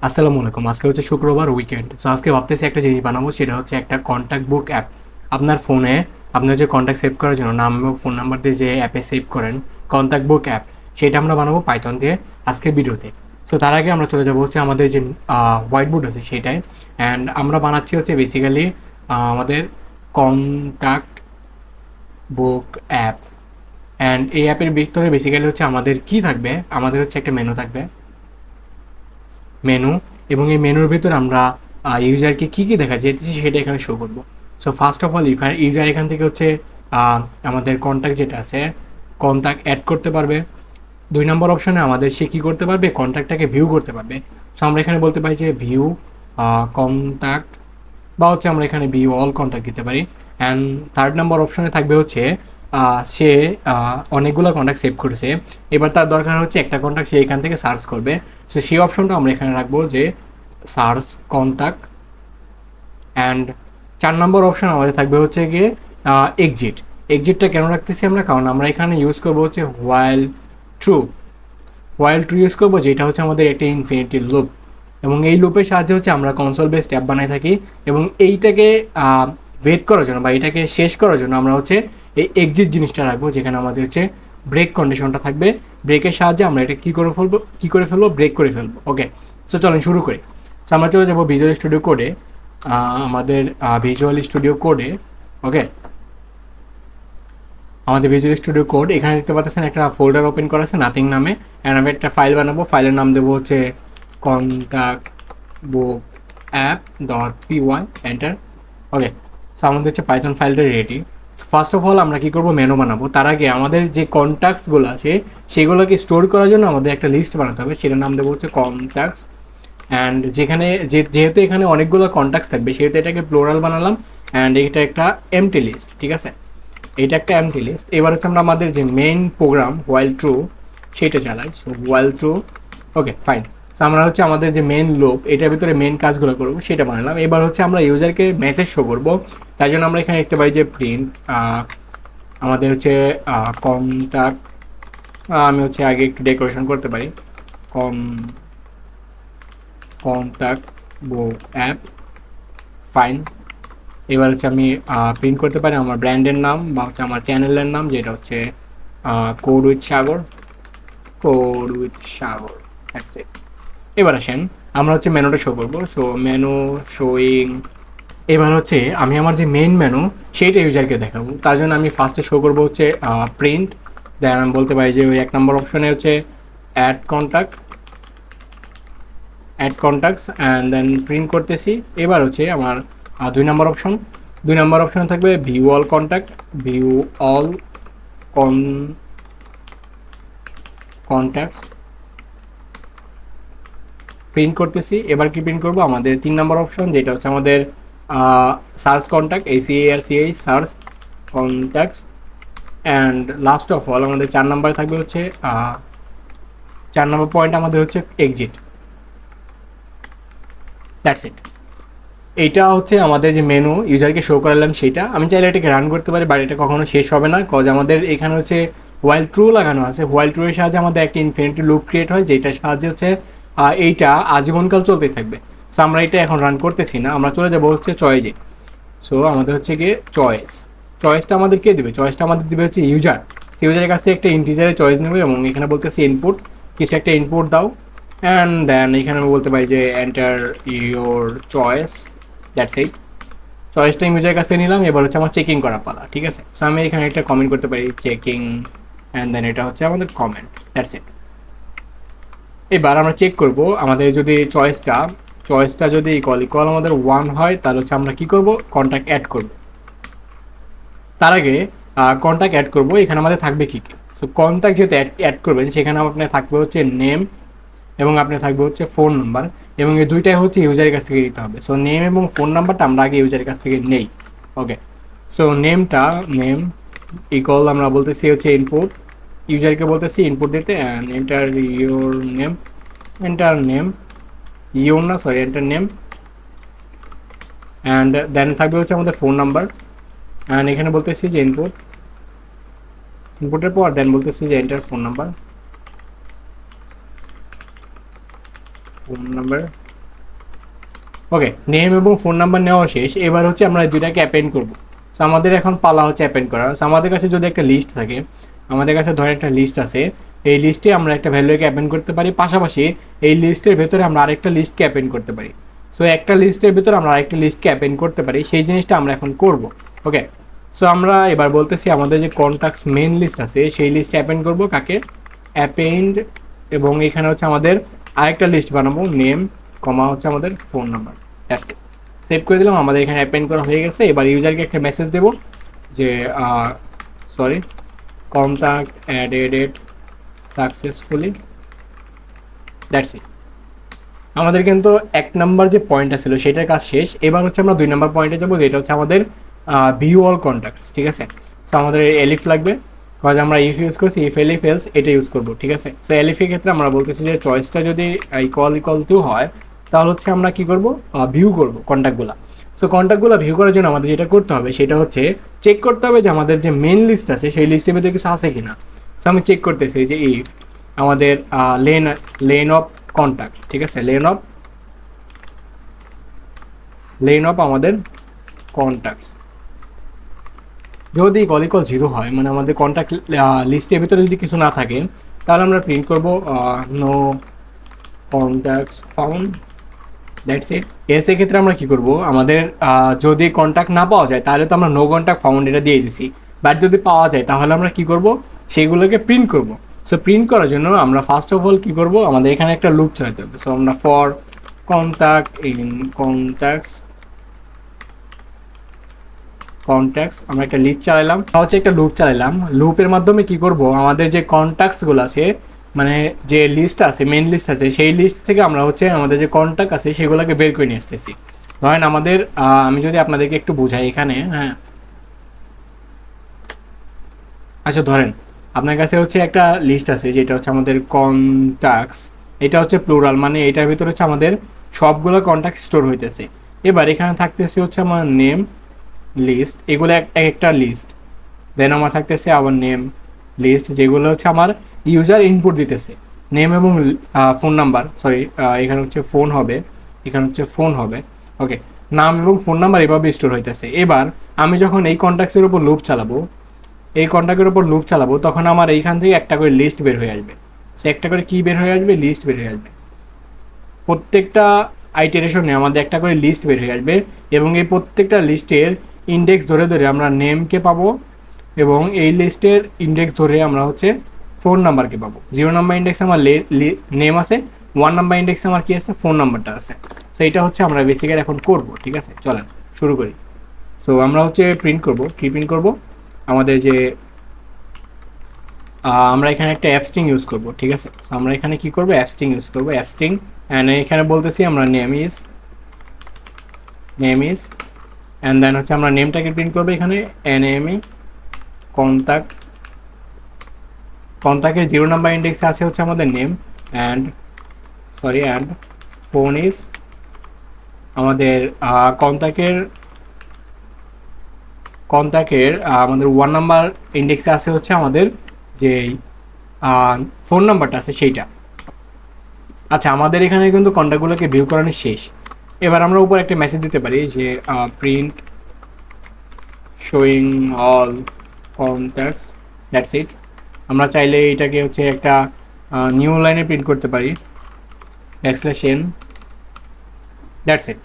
আসসালামু আলাইকুম। আজকে হচ্ছে শুক্রবার, উইকেন্ড। সো আজকে ভাবতেছি একটা জিনিস বানাবো, সেটা হচ্ছে একটা কন্ট্যাক্ট বুক অ্যাপ। আপনার ফোনে আপনার যে কন্ট্যাক্ট সেভ করার জন্য নাম এবং ফোন নাম্বার দিয়ে যে অ্যাপে সেভ করেন, কন্ট্যাক্ট বুক অ্যাপ, সেটা আমরা বানাবো পাইথন দিয়ে আজকের ভিডিওতে। সো তার আগে আমরা চলে যাবো হচ্ছে আমাদের যে হোয়াইট বোর্ড আছে সেটাই। অ্যান্ড আমরা বানাচ্ছি হচ্ছে বেসিক্যালি আমাদের কন্ট্যাক্ট বুক অ্যাপ। অ্যান্ড এই অ্যাপের ভিতরে বেসিক্যালি হচ্ছে আমাদের কি থাকবে, আমাদের হচ্ছে একটা মেনু থাকবে, মেনু। এবং এই মেনুর ভিতরে আমরা ইউজারকে কী কী দেখা যেতেছি সেটা এখানে শো করবো। So first of all user এখান থেকে হচ্ছে আমাদের কন্ট্যাক্ট যেটা আছে, কন্ট্যাক্ট অ্যাড করতে পারবে। 2 নম্বর অপশনে আমাদের সে কী করতে পারবে, কন্ট্যাক্টটাকে ভিউ করতে পারবে। সো আমরা এখানে বলতে পারি যে ভিউ কন্ট্যাক্ট, বা হচ্ছে আমরা এখানে ভিউ অল কন্ট্যাক্ট দিতে পারি। অ্যান্ড 3rd নম্বর অপশনে থাকবে হচ্ছে সে অনেকগুলো কন্ট্যাক্ট সেভ করেছে, এবার তার দরকার হচ্ছে একটা কন্ট্যাক্ট সে এখান থেকে সার্চ করবে। সো সেই অপশনটা আমরা এখানে রাখবো যে search contact. And 4 number option আমাদের থাকবে হচ্ছে গিয়ে এক্সিট। এক্সিটটা কেন রাখতেছি আমরা, কারণ আমরা এখানে ইউজ করবো হচ্ছে while true. While true use করবো, যেটা হচ্ছে আমাদের একটা ইনফিনিটি লুপ। এবং এই লুপের সাহায্যে হচ্ছে আমরা কনসোল বেসড অ্যাপ বানাই থাকি। এবং এইটাকে ওয়েট করার জন্য বা এটাকে শেষ করার জন্য আমরা হচ্ছে এই এক্সিট জিনিসটা রাখবো, যেখানে আমাদের হচ্ছে ব্রেক কন্ডিশনটা থাকবে। ব্রেকের সাহায্যে আমরা এটা কী করে ফেলবো, ব্রেক করে ফেলবো। ওকে, সো চলেন শুরু করি। সো আমরা চলে যাবো ভিজুয়াল স্টুডিও কোডে। আমাদের ভিজুয়াল স্টুডিও কোডে, ওকে, আমাদের ভিজুয়াল স্টুডিও কোড এখানে দেখতে পাচ্ছেন একটা ফোল্ডার ওপেন করা আছে নাথিং নামে। অ্যান্ড আমি একটা ফাইল বানাবো, ফাইলের নাম দেবো হচ্ছে কন্ট্যাক্ট বুক অ্যাপ ডট পিওয়াই, এন্টার। ওকে, সো আমাদের হচ্ছে পাইথন ফাইলটা রেডি। ফার্স্ট অফ অল আমরা কী করবো, মেনু বানাবো। তার আগে আমাদের যে কন্ট্যাক্টসগুলো আছে সেগুলোকে স্টোর করার জন্য আমাদের একটা লিস্ট বানাতে হবে, সেটার নাম দেবো হচ্ছে কন্ট্যাক্টস। অ্যান্ড যেহেতু এখানে অনেকগুলো কন্ট্যাক্টস থাকবে, সেহেতু এটাকে প্লোরাল বানালাম। অ্যান্ড এটা একটা এমটি লিস্ট, ঠিক আছে, এটা একটা এমটি লিস্ট। এবার হচ্ছে আমরা আমাদের যে মেইন প্রোগ্রাম হোয়াইল ট্রু সেটা চালাই। So while true, okay fine. So আমরা হচ্ছে আমাদের যে মেন লুপ, এটার ভিতরে মেন কাজগুলো করবো সেটা বানালাম। এবার হচ্ছে আমরা ইউজারকে মেসেজ শো করবো, তাই জন্য আমরা এখানে দেখতে পাই যে প্রিন্ট আমাদের হচ্ছে কন্ট্যাক্ট। আমি হচ্ছে আগে একটু ডেকোরেশন করতে পারি, কন কন্ট্যাক্ট বুক অ্যাপ, ফাইন। এবার হচ্ছে আমি প্রিন্ট করতে পারি আমার ব্র্যান্ডের নাম বা হচ্ছে আমার চ্যানেলের নাম, যেটা হচ্ছে code with Sagar, code with Sagar. এবার আসেন আমরা হচ্ছে মেনুটা শো করবো। So menu showing. এবার হচ্ছে আমি আমার যে মেইন মেনু সেইটা ইউজারকে দেখাবো, তার জন্য আমি ফার্স্টে শো করবো হচ্ছে প্রিন্ট। দেন আমি বলতে পারি যে ওই 1 নম্বর অপশনে হচ্ছে add contact, add contacts, and then print করতেছি। এবার হচ্ছে আমার 2 নম্বর অপশন, 2 নম্বর অপশনে থাকবে view all contact, view all contacts, print করতেছি। এবার কি প্রিন্ট করবো, আমাদের 3 নম্বর অপশন, যেটা হচ্ছে আমাদের search contact, ACARCH, search contacts. And last of all আমাদের 4 নম্বরে থাকবে হচ্ছে 4 নম্বর পয়েন্ট আমাদের হচ্ছে এক্সিট। That's it. এইটা হচ্ছে আমাদের যে মেনু ইউজারকে শো করালাম সেইটা। আমি চাইলে এটাকে রান করতে পারি, বাট এটা কখনো শেষ হবে না, কজ আমাদের এখানে হচ্ছে হোয়াইল ট্রু লাগানো আছে। হোয়াইল ট্রু এর সাহায্যে আমাদের একটা ইনফিনিটি লুপ ক্রিয়েট হয়, যেটার সাহায্যে হচ্ছে এইটা আজীবনকাল চলতেই থাকবে। সো আমরা এটা এখন রান করতেছি না, আমরা চলে যাবো হচ্ছে চয়েসে। সো আমাদের হচ্ছে গিয়ে চয়েসটা আমাদের কে দেবে, চয়েসটা আমাদের দেবে হচ্ছে ইউজার। ইউজারের কাছ থেকে একটা ইন্টিজারের চয়েস নেবে এবং এখানে বলতেছি ইনপুট, কিছু একটা ইনপুট দাও। অ্যান্ড দেন এখানে আমি বলতে পারি যে enter your choice. That's it. চয়েসটা ইউজারের কাছ থেকে নিলাম, এবার হচ্ছে আমার চেকিং করা পালা, ঠিক আছে। সো আমি এখানে একটা কমেন্ট করতে পারি চেকিং, অ্যান্ড দেন এটা হচ্ছে আমাদের কমেন্ট। That's it. এবার আমরা চেক করব আমাদের যদি চয়েসটা যদি ইকুয়াল আমাদের 1 হয়, তাহলে হচ্ছে আমরা কি করব, কন্ট্যাক্ট অ্যাড করব। তার আগে কন্ট্যাক্ট অ্যাড করব, এখানে আমাদের থাকবে কী কী। সো কন্ট্যাক্ট যেহেতু অ্যাড করবেন, সেখানে আপনার থাকবে হচ্ছে নেম এবং আপনার থাকবে হচ্ছে ফোন নাম্বার, এবং এই দুইটাই হচ্ছে ইউজারের কাছ থেকে দিতে হবে। সো নেম এবং ফোন নাম্বারটা আমরা আগে ইউজারের কাছ থেকে নেই। ওকে, সো নেম ইকুয়াল আমরা বলতেছি হচ্ছে ইনপুট, ইউজারকে বলতেছি ইনপুট দিতে, and enter your name, enter name, enter name. And then থাকবে হচ্ছে আমাদের ফোন নাম্বার, অ্যান্ড এখানে বলতেছি যে ইনপুটের পর দেন বলতেছি যে এন্টার ফোন নাম্বার, ওকে, নেম এবং ফোন নাম্বার নেওয়া শেষ। এবার হচ্ছে আমরা দুইটাকে অ্যাপেন্ড করবো। সো আমাদের এখন পালা হচ্ছে অ্যাপেন্ড করা। সো আমাদের কাছে যদি একটা লিস্ট থাকে, আমাদের কাছে ধরে একটা লিস্ট আছে, এই লিস্টে আমরা একটা ভ্যালুকে অ্যাপেন্ড করতে পারি, পাশাপাশি এই লিস্টের ভেতরে আমরা আরেকটা লিস্টকে অ্যাপেন্ড করতে পারি। সো একটা লিস্টের ভেতরে আমরা আরেকটা লিস্টকে অ্যাপেন্ড করতে পারি, সেই জিনিসটা আমরা এখন করব। ওকে, সো আমরা এবার বলতেছি আমাদের যে কন্ট্যাক্টস মেন লিস্ট আছে সেই লিস্টে অ্যাপেন্ড করব কাকে, অ্যাপেন্ড, এবং এখানে হচ্ছে আমাদের আরেকটা লিস্ট বানাবো, নেম কমা হচ্ছে আমাদের phone number. That's it. Save করে দিলাম, আমাদের এখানে অ্যাপেন্ড করা হয়ে গেছে। এবার ইউজারকে একটা মেসেজ দেবো যে sorry, contact added successfully. That's it. আমাদের কিন্তু 1 নাম্বার যে পয়েন্টটা ছিল সেটার কাজ শেষ। এবার হচ্ছে আমরা 2 নাম্বার পয়েন্টে যাবো, যেটা হচ্ছে আমাদের ভিউ অল কন্ট্যাক্টস। ঠিক আছে, সো আমাদের এলিফ লাগবে, কারণ আমরা ইফ ইউজ করছি, ইফ এলিফ এলস এটা ইউজ করবো। ঠিক আছে, সো এলিফের ক্ষেত্রে আমরা বলতেছি যে চয়েসটা যদি ইকুয়াল টু হয়, তাহলে হচ্ছে আমরা কি করব, ভিউ করব কন্ট্যাক্টগুলো। সো কন্ট্যাক্টগুলো ভিউ করার জন্য আমাদের যেটা করতে হবে সেটা হচ্ছে চেক করতে হবে যে আমাদের যে মেন লিস্ট আছে সেই লিস্টের ভিতরে কিছু আছে কিনা। সো আমি চেক করতেছি যে ইফ আমাদের লেন অফ কন্ট্যাক্ট, ঠিক আছে, লেন অফ আমাদের কন্ট্যাক্টস যদি ইকুয়াল 0 হয়, মানে আমাদের কন্ট্যাক্ট লিস্টের ভিতরে যদি কিছু না থাকে, তাহলে আমরা প্রিন্ট করব no contacts found. That's it. এর সেক্ষেত্রে আমরা কি করব, আমাদের যদি কন্ট্যাক্ট না পাওয়া যায় তাহলে তো আমরা নো কন্ট্যাক্ট ফাউন্ড এটা দিয়ে দিছি, বাট যদি পাওয়া যায় তাহলে আমরা কি করব, সেইগুলোকে প্রিন্ট করব। সো প্রিন্ট করার জন্য আমরা ফার্স্ট অফ অল কি করব, আমাদের এখানে একটা লুপ চালাতে হবে। সো আমরা ফর কন্ট্যাক্ট ইন কন্ট্যাক্টস আমরা একটা লিস্ট চালাইলাম, হচ্ছে একটা লুপ চালাইলাম। লুপের মাধ্যমে কি করব, আমাদের যে কন্ট্যাক্টসগুলো আছে, মানে যে লিস্ট আছে, মেন লিস্ট আছে, সেই লিস্ট থেকে আমরা হচ্ছে আমাদের যে কন্ট্যাক্ট আছে সেগুলোকে বের করে নিয়ে আসতেছি। ধরেন আমাদের আমি যদি আপনাদেরকে একটু বুঝাই এখানে, হ্যাঁ, আচ্ছা ধরেন আপনার কাছে হচ্ছে একটা লিস্ট আছে যেটা হচ্ছে আমাদের কন্ট্যাক্টস, এটা হচ্ছে প্লুরাল, মানে এটার ভিতরে হচ্ছে আমাদের সবগুলো কন্ট্যাক্ট স্টোর হইতেছে। এবার এখানে থাকতেছে হচ্ছে আমার নেম লিস্ট, এগুলো একটা লিস্ট। দেন আমার থাকতেছে আবার নেম লিস্ট, যেগুলো হচ্ছে আমার ইউজার ইনপুট দিতেছে, নেম এবং ফোন নাম্বার, সরি এখানে হচ্ছে ফোন হবে, এখানে হচ্ছে ফোন হবে। ওকে, নাম এবং ফোন নাম্বার এভাবে স্টোর হইতেছে। এবার আমি যখন এই কন্ট্যাক্টসের উপর লুপ চালাবো, এই কন্ট্যাক্টের উপর লুপ চালাবো, তখন আমার এইখান থেকে একটা করে লিস্ট বের হয়ে আসবে। সে একটা করে কি বের হয়ে আসবে, লিস্ট বের হয়ে আসবে। প্রত্যেকটা আইটারেশনে আমাদের একটা করে লিস্ট বের হয়ে আসবে, এবং এই প্রত্যেকটা লিস্টের ইন্ডেক্স ধরে ধরে আমরা নেমকে পাবো, এবং এই লিস্টের ইন্ডেক্স ধরে আমরা হচ্ছে ফোন নাম্বারকে পাবো। 0 নাম্বার ইন্ডেক্সে আমার নেম আছে, 1 নাম্বার ইন্ডেক্সে আমার কি আছে, ফোন নাম্বারটা আছে। সো এটা হচ্ছে আমরা বেসিক্যালি এখন করব। ঠিক আছে, চলেন শুরু করি। সো আমরা হচ্ছে প্রিন্ট করব, কি প্রিন্ট করব, আমাদের যে আমরা এখানে একটা অ্যাপ স্ট্রিং ইউজ করব। ঠিক আছে, সো আমরা এখানে কি করব, অ্যাপ স্ট্রিং ইউজ করব, অ্যাপ স্ট্রিং। অ্যান্ড এখানে বলতেছি আমরা নেম ইজ অ্যান্ড দেন হচ্ছে আমরা নেমটাকে প্রিন্ট করবো এখানে এনএমই কন্ট্যাক্টের 0 নাম্বার ইন্ডেক্সে আছে হচ্ছে আমাদের নেম, অ্যান্ড ফোন ইজ আমাদের কন্ট্যাক্টের আমাদের 1 নাম্বার ইন্ডেক্সে আছে হচ্ছে আমাদের যে ফোন নাম্বারটা আছে সেইটা। আচ্ছা, আমাদের এখানে কিন্তু কন্ট্যাক্টগুলোকে ভিউ করানো শেষ। এবার আমরা উপর একটা মেসেজ দিতে পারি যে print showing all contacts. That's it. আমরা চাইলে এটাকে হচ্ছে একটা নিউ লাইনে প্রিন্ট করতে পারি, backslash n। That's it.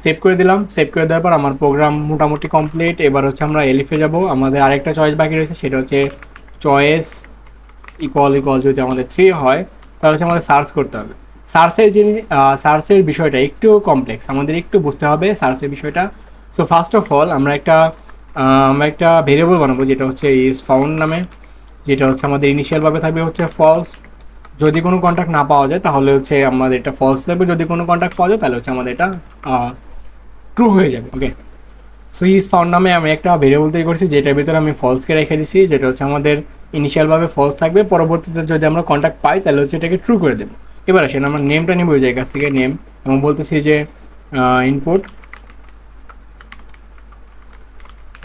Save করে দিলাম। সেভ করে দেওয়ার পর আমার প্রোগ্রাম মোটামুটি কমপ্লিট। এবার হচ্ছে আমরা এলিফে যাব। আমাদের আরেকটা চয়েস বাকি রয়েছে, সেটা হচ্ছে চয়েস ইকুয়াল যদি আমাদের 3 হয়, তাহলে হচ্ছে আমাদের সার্চ করতে হবে। সার্চের বিষয়টা একটু কমপ্লেক্স, আমাদের একটু বুঝতে হবে সার্চের বিষয়টা। সো ফার্স্ট অফ অল আমরা একটা ভেরিয়েবল বানাবো যেটা হচ্ছে ইজ ফাউন্ড নামে, যেটা হচ্ছে আমাদের ইনিশিয়ালভাবে থাকবে হচ্ছে ফলস। যদি কোনো কন্ট্যাক্ট না পাওয়া যায় তাহলে হচ্ছে আমাদের এটা ফলস থাকবে, যদি কোনো কন্ট্যাক্ট পাওয়া যায় তাহলে হচ্ছে আমাদের এটা ট্রু হয়ে যাবে। ওকে, সো ইজ ফাউন্ড নামে আমি একটা ভেরিয়েবল তৈরি করছি, যেটার ভিতরে আমি ফলসকে রেখে দিছি, যেটা হচ্ছে আমাদের ইনিশিয়ালভাবে ফলস থাকবে, পরবর্তীতে যদি আমরা কন্ট্যাক্ট পাই তাহলে হচ্ছে এটাকে ট্রু করে দেবো। এবার আসেন আমরা নেমটা নিব ওই জায়গা থেকে, নেম, এবং বলতেছি যে input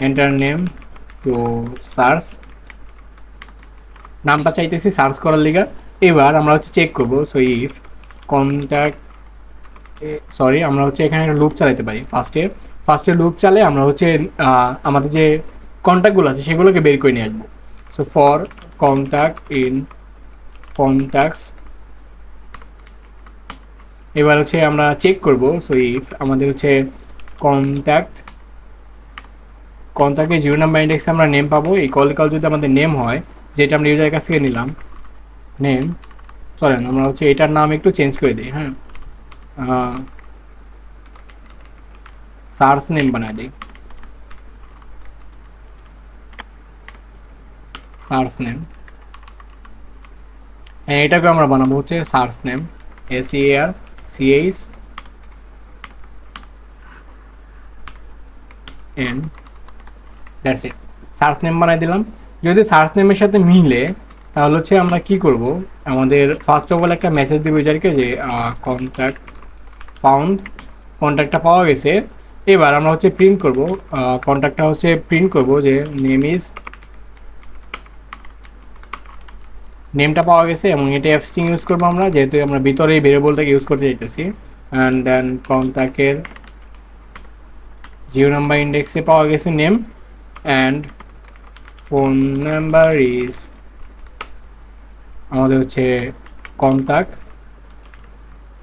enter name to search, নামটা চাইতেছি সার্চ করার লিগা। এবার আমরা হচ্ছে চেক করবো, সো ইফ কন্ট্যাক্ট সরি, আমরা হচ্ছে এখানে একটা লুপ চালাতে পারি। ফার্স্টে লুপ চালে আমরা হচ্ছে আমাদের যে কন্ট্যাক্টগুলো আছে সেগুলোকে বের করে নিয়ে আসবো। So for contact in contacts, এবার হচ্ছে আমরা চেক করব। সো ইফ আমাদের হচ্ছে কন্ট্যাক্ট কন্ট্যাক্টে 0 নাম্বার ইন্ডেক্সে আমরা নেম পাবো। এই কল যদি আমাদের নেম হয়, যেটা আমরা ইউজারের কাছ থেকে নিলাম নেম, চলেন আমরা হচ্ছে এটার নাম একটু চেঞ্জ করে দিই। হ্যাঁ, সার্চ নেম বানাই দিই, সার্চ নেম। হ্যাঁ, এটাকে আমরা বানাবো হচ্ছে search name, SARCHN, that's it. Search name বানাই দিলাম। যদি সার্চ নেমের সাথে মিলে তাহলে হচ্ছে আমরা কি করব, আমাদের ফার্স্ট অফ অল একটা মেসেজ দিব ইউজারকে যে কন্ট্যাক্ট ফাউন্ড, কন্ট্যাক্টটা পাওয়া গেছে। এবার আমরা হচ্ছে প্রিন্ট করব, কন্ট্যাক্টটা হচ্ছে প্রিন্ট করব যে নেমটা পাওয়া গেছে, এবং এটা স্ট্রিং ইউজ করবো আমরা, যেহেতু আমরা ভিতরে এই ভেরিয়েবলটাকে ইউজ করতে চাইতেছি। অ্যান্ড দেন কন্ট্যাক্টের 0 নাম্বার ইন্ডেক্সে পাওয়া গেছে name, and phone number is আমাদের হচ্ছে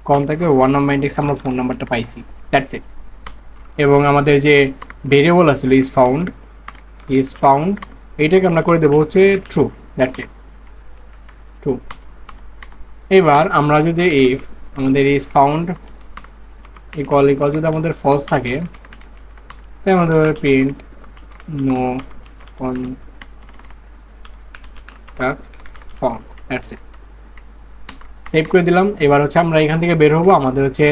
কন্ট্যাক্টের 1 নাম্বার ইন্ডেক্সে আমরা ফোন নাম্বারটা পাইছি, দ্যাটস ইট। এবং আমাদের যে ভেরিয়েবল আসছিল ইজ ফাউন্ড এইটাকে আমরা করে দেবো হচ্ছে ট্রু, দ্যাটস ইট, ট্রু। এবার আমরা যদি ইফ আমাদের ইজ ফাউন্ড ইকুয়াল যদি আমাদের ফলস থাকে, তাই আমাদের print no contact found, that's it. Save করে দিলাম। এবার হচ্ছে আমরা এখান থেকে বের হবো, আমাদের হচ্ছে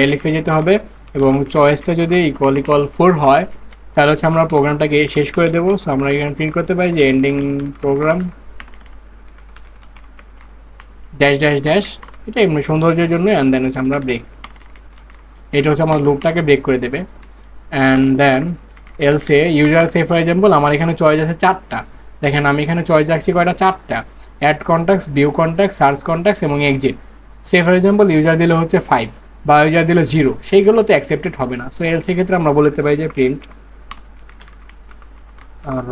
এলিফে যেতে হবে, এবং চয়েসটা যদি ইকুয়াল 4 হয় তাহলে হচ্ছে আমরা প্রোগ্রামটাকে শেষ করে দেবো। সো আমরা এখানে প্রিন্ট করতে পারি যে ending program dash dash dash, এটা এমনি সৌন্দর্যের জন্য। অ্যান্ড দেন হচ্ছে আমরা ব্রেক, এটা হচ্ছে আমার লুপটাকে ব্রেক করে দেবে। And then else user say for example আমার এখানে চয়েস আছে 4টা। দেখেন আমি এখানে চয়েস রাখছি কয়টা, 4টা। Add contacts, view contacts, search contacts এবং exit. Say for example user দিলে হচ্ছে 5 বা ইউজার দিলে 0, সেইগুলো তো অ্যাকসেপ্টেড হবে না। সো এলসে ক্ষেত্রে আমরা বলতে পারি যে print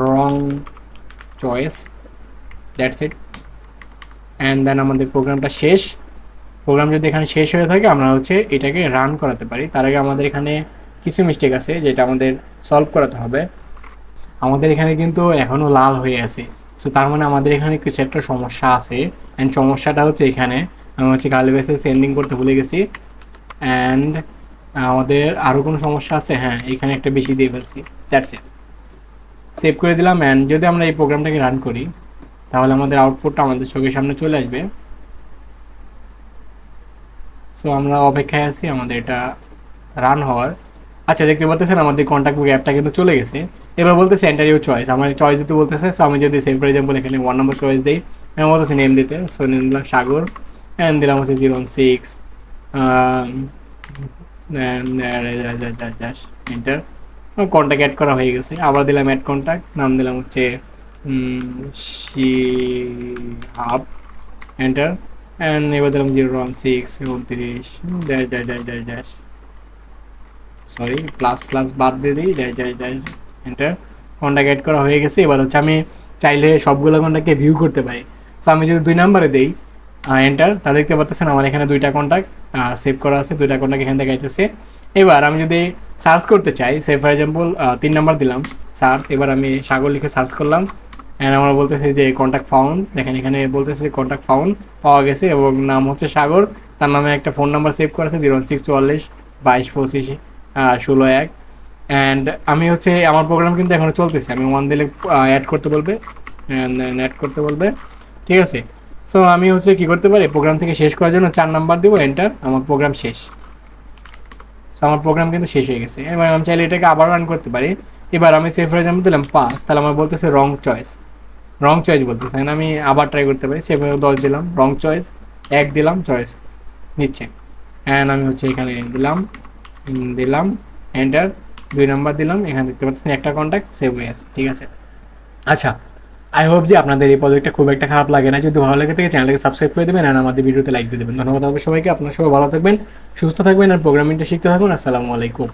wrong choice, that's it. And then আমাদের প্রোগ্রামটা শেষ। প্রোগ্রাম যদি এখানে শেষ হয়ে থাকে আমরা হচ্ছে এটাকে রান করাতে পারি। তার আগে আমাদের এখানে কিছু মিস্টেক আছে যেটা আমাদের সলভ করাতে হবে। আমাদের এখানে কিন্তু এখনও লাল হয়ে আছে, সো তার মানে আমাদের এখানে কিছু একটা সমস্যা আছে। অ্যান্ড সমস্যাটা হচ্ছে এখানে আমি হচ্ছে কার্লি ব্রেসেস সেন্ডিং করতে ভুলে গেছি। অ্যান্ড আমাদের আরও কোনো সমস্যা আছে, হ্যাঁ এখানে একটা বেশি দিয়ে ফেলছি, দ্যাটস ইট। সেভ করে দিলাম। অ্যান্ড যদি আমরা এই প্রোগ্রামটাকে রান করি তাহলে আমাদের আউটপুটটা আমাদের চোখের সামনে চলে আসবে। সো আমরা অপেক্ষায় আছি আমাদের এটা রান হওয়ার। আচ্ছা, দেখতে পাচ্ছেন আমাদের কন্ট্যাক্ট বুক অ্যাপটা কিন্তু চলে গেছে। এবার বলতেছে এন্টার ইউর চয়েস, আমার চয়েস দিতে বলতেছে। সো আমি যদি সেভ ফর এক্সাম্পল এখানে 1 নম্বর চয়েস দিই, আমি বলতেছি নেম দিতে। সো নেম দিলাম সাগর, অ্যান্ড দিলাম হচ্ছে 06, এন্টার। কন্ট্যাক্ট অ্যাড করা হয়ে গেছে। আবার দিলাম অ্যাড কন্ট্যাক্ট, নাম দিলাম হচ্ছে শিহাব, এন্টার। অ্যান্ড এবার দিলাম 016 29 dash dash dash dash dash, sorry plus বাদ দিয়ে দিই, dash dash dash, enter. Contact add করা হয়ে গেছে। এবার হচ্ছে আমি চাইলে সবগুলো কন্ট্যাক্টকে ভিউ করতে পারি। সো আমি যদি 2 নাম্বারে দিই এন্টার, তাহলে দেখতে পাচ্ছেন আমার এখানে 2টা কন্ট্যাক্ট সেভ করা আছে, 2টা কন্ট্যাক্ট এখান থেকে আইতেছে। এবার আমি যদি সার্চ করতে চাই, সে ফর এক্সাম্পল 3 নাম্বার দিলাম সার্চ, এবার আমি সাগর লিখে সার্চ করলাম। অ্যান্ড আমরা বলতেছি যে কন্ট্যাক্ট ফাউন্ড, দেখেন এখানে বলতেছে কন্ট্যাক্ট ফাউন্ড পাওয়া গেছে, এবং নাম হচ্ছে সাগর। তার নামে একটা ফোন নাম্বার সেভ করা আছে 0644 22 25 16 1। অ্যান্ড আমি হচ্ছে আমার প্রোগ্রাম কিন্তু এখনও চলতেছে, আমি 1 দিলে অ্যাড করতে বলবে, অ্যাড করতে বলবে, ঠিক আছে। সো আমি হচ্ছে কী করতে পারি, প্রোগ্রাম থেকে শেষ করার জন্য 4 নাম্বার দিব, এন্টার, আমার প্রোগ্রাম শেষ। সো আমার প্রোগ্রাম কিন্তু শেষ হয়ে গেছে। এবার আমি চাইলে এটাকে আবার রান করতে পারি। এবার আমি সেভ ফর এক্সাম্পল দিলাম 5, তাহলে আমার বলতেছে রং চয়েস বলতেছে। আমি আবার ট্রাই করতে পারি, সেভ 10 দিলাম, রং চয়েস 1 দিলাম, চয়েস নিচ্ছে। অ্যান্ড আমি হচ্ছে এখানে দিলাম এন্টার, 2 নাম্বার দিলাম, এখানে দেখতে পাচ্ছেন একটা কন্ট্যাক্ট সেভ হয়ে আছে, ঠিক আছে। আচ্ছা, আই হোপ যে আপনাদের এই প্রজেক্টটা খুব একটা খারাপ লাগে না। যদি ভালো লাগে থাকে চ্যানেলটাকে সাবস্ক্রাইব করে দেবেন আর আমাদের ভিডিওতে লাইক দিয়ে দেবেন। ধন্যবাদ সবাইকে, আপনারা সবাই ভালো থাকবেন, সুস্থ থাকবেন আর প্রোগ্রামিংটা শিখতে থাকুন। আসসালামু আলাইকুম।